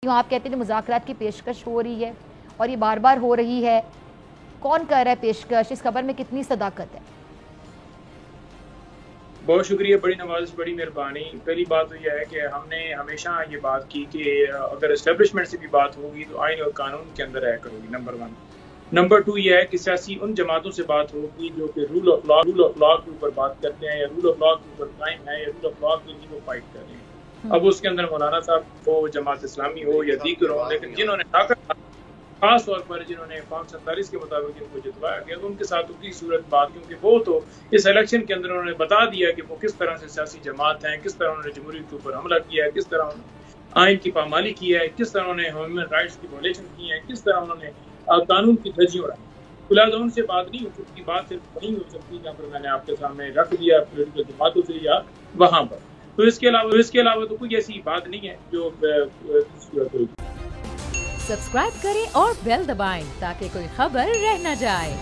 آپ کہتے ہیں مذاکرات کی پیشکش ہو رہی ہے اور یہ بار بار ہو رہی ہے، کون کر رہا ہے پیشکش؟ اس خبر میں کتنی صداقت ہے؟ بہت شکریہ، بڑی نوازش، بڑی مہربانی۔ پہلی بات تو یہ ہے کہ ہم نے ہمیشہ یہ بات کی کہ اگر اسٹیبلشمنٹ سے بھی بات ہوگی تو آئین اور قانون کے اندر رہ کر ہوگی، نمبر 1۔ نمبر 2 یہ ہے کہ سیاسی ان جماعتوں سے بات ہوگی جو کہ رول آف لا کے اوپر بات کرتے ہیں، یا رول آف لا کے اوپر قائم ہے، یا رول آف لا کے لیے وہ فائٹ کر رہے ہیں۔ اب اس کے اندر مولانا صاحب ہو، جماعت اسلامی ہو یا دیگر ہو، لیکن جنہوں نے طاقت، خاص طور پر جنہوں نے فارم 47 کے مطابق جن کو جتوایا گیا، ان کے ساتھ اسی صورت بات، کیونکہ وہ تو اس الیکشن کے اندر انہوں نے بتا دیا کہ وہ کس طرح سے سیاسی جماعت ہیں، کس طرح انہوں نے جمہوریت کے اوپر حملہ کیا ہے، کس طرح انہوں نے آئین کی پامالی کی ہے، کس طرح انہوں نے ہیومن رائٹس کی وائلیشن کی ہے، کس طرح انہوں نے قانون کی دھجیاں اڑائی۔ لہٰذا ان سے بات نہیں ہو سکتی، بات صرف نہیں ہو سکتی جہاں پر میں نے آپ کے سامنے رکھ دیا پولیٹیکل جماعتوں سے یا وہاں پر۔ تو اس کے علاوہ تو کوئی ایسی بات نہیں ہے جو سبسکرائب کریں اور بیل دبائیں تاکہ کوئی خبر رہ نہ جائے۔